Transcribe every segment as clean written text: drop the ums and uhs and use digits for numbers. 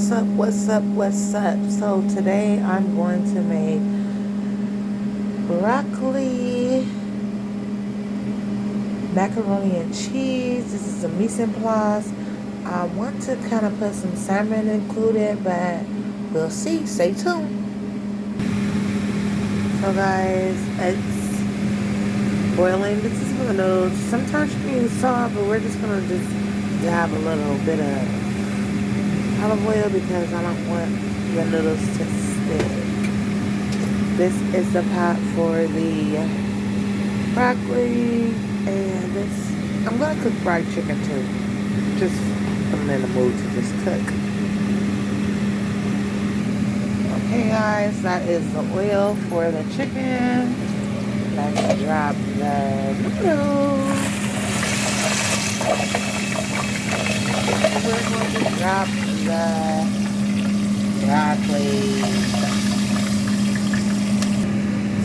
What's up, what's up, what's up? So today I'm going to make broccoli, macaroni and cheese. This is a mise en place. I want to kind of put some salmon included, but we'll see. Stay tuned. So guys, it's boiling. This is one of those. Sometimes you can use salt, but we're just gonna just dab a little bit of olive oil because I don't want the noodles to stick. This is the pot for the broccoli, and this I'm gonna cook fried chicken too. Just I'm in the mood to just cook. Okay guys, that is the oil for the chicken. Let's drop the noodles. And we're going to drop the broccoli.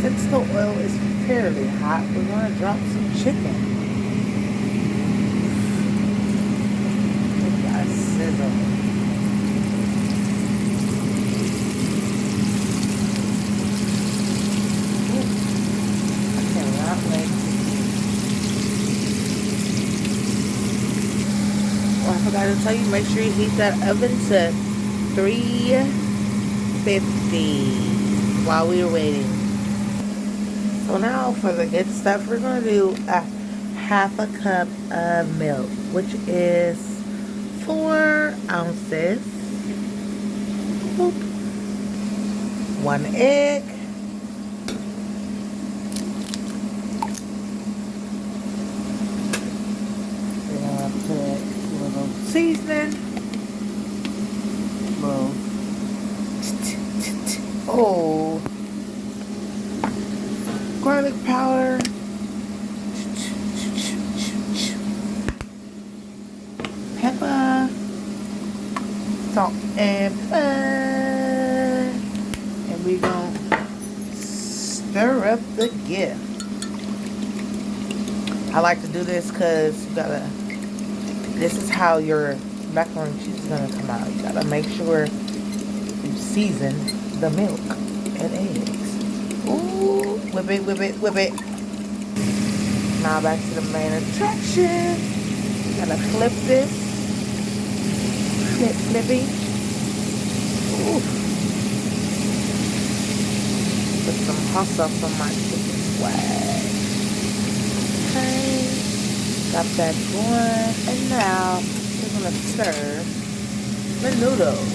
Since the oil is fairly hot, we're going to drop some chicken. It got sizzle. I cannot wait to eat. Oh, I forgot to tell you, make sure you heat that oven to 350 while we are waiting. So now for the good stuff, we're going to do a half a cup of milk, which is 4 ounces. Boop. 1 egg. We're going to put a little seasoning. Oh. Garlic powder, pepper, salt and pepper, and we gonna stir up the gift. I like to do this because you gotta. This is how your macaroni and cheese is gonna come out. You gotta make sure you season the milk and eggs. Ooh, whip it, whip it, whip it. Now back to the main attraction. Gotta flip this. Flip, flippy. Ooh. Put some hot sauce on my chicken swag. Okay. Got that going. And now we're gonna stir the noodles.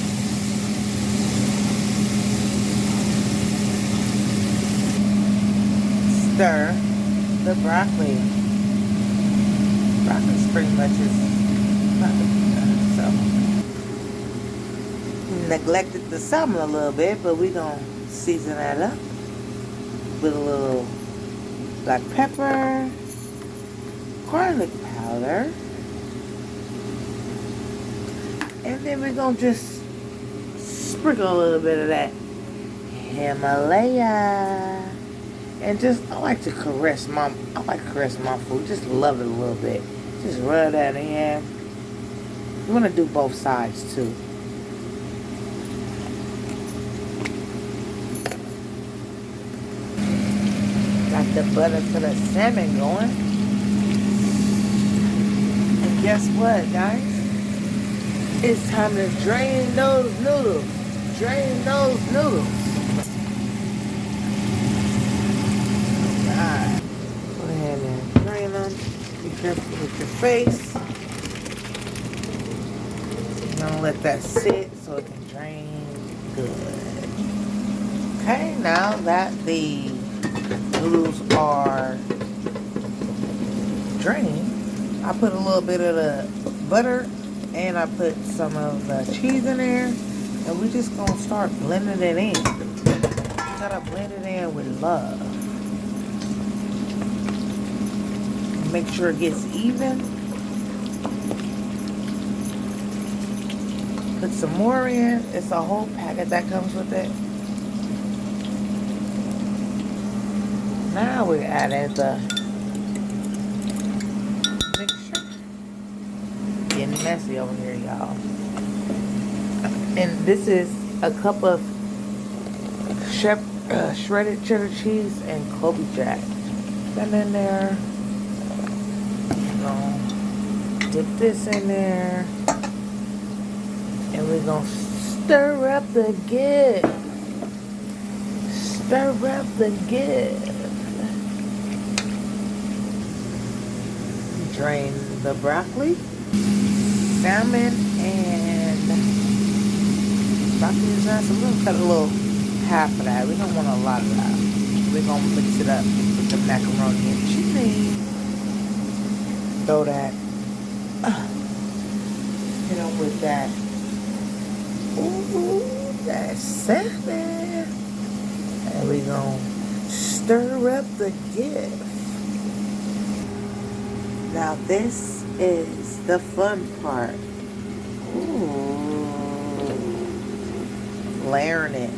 Stir the broccoli. Broccoli's pretty much is not done, so neglected the salmon a little bit, but we gonna season that up with a little black pepper, garlic powder, and then we're gonna just sprinkle a little bit of that Himalaya. And just, I like to caress my food. Just love it a little bit. Just rub that in. You want to do both sides too. Got the butter for the salmon going. And guess what, guys? It's time to drain those noodles. Drain those noodles. Go ahead and drain them. Be careful with your face. You're gonna let that sit so it can drain good. Okay, now that the noodles are drained, I put a little bit of the butter and I put some of the cheese in there, and we just gonna start blending it in. You gotta blend it in with love. Make sure it gets even. Put some more in. It's a whole packet that comes with it. Now we're adding the mixture. Getting messy over here, y'all. And this is a cup of shredded cheddar cheese and Kobe Jack. That in there. We're gonna dip this in there. And we're gonna stir up the gift. Stir up the gift. Drain the broccoli, salmon, and broccoli is nice. We're gonna cut a little half of that. We don't want a lot of that. We're gonna mix it up with the macaroni and cheese. Throw that. Hit them with that. Ooh, that salmon. And we're gonna stir up the gift. Now this is the fun part. Ooh, layering it.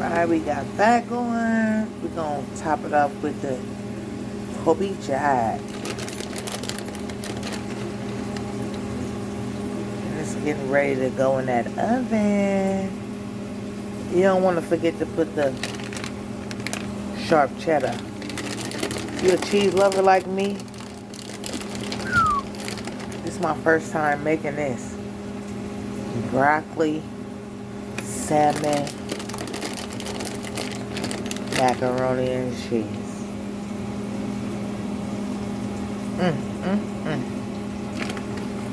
Alright, we got that going. We're gonna top it off with the Kobe Jack. Getting ready to go in that oven. You don't want to forget to put the sharp cheddar. If you're a cheese lover like me, this is my first time making this. Broccoli, salmon, macaroni and cheese.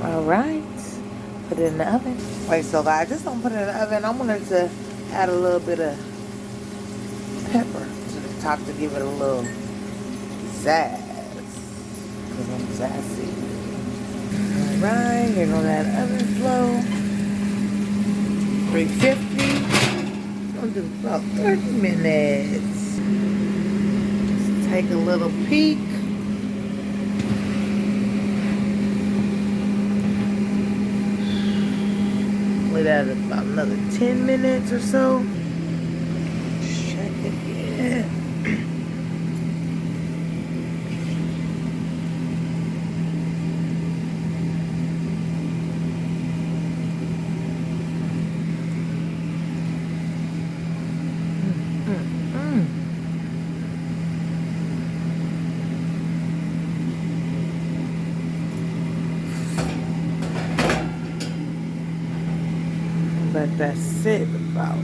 All right. Put it in the oven. Wait, so guys, just don't put it in the oven. I wanted to add a little bit of pepper to the top to give it a little zazz. Because I'm sassy. Alright, here go that oven flow. 350. Gonna do about 30 minutes. Just take a little peek. That about another 10 minutes or so. Check again. Let that sit about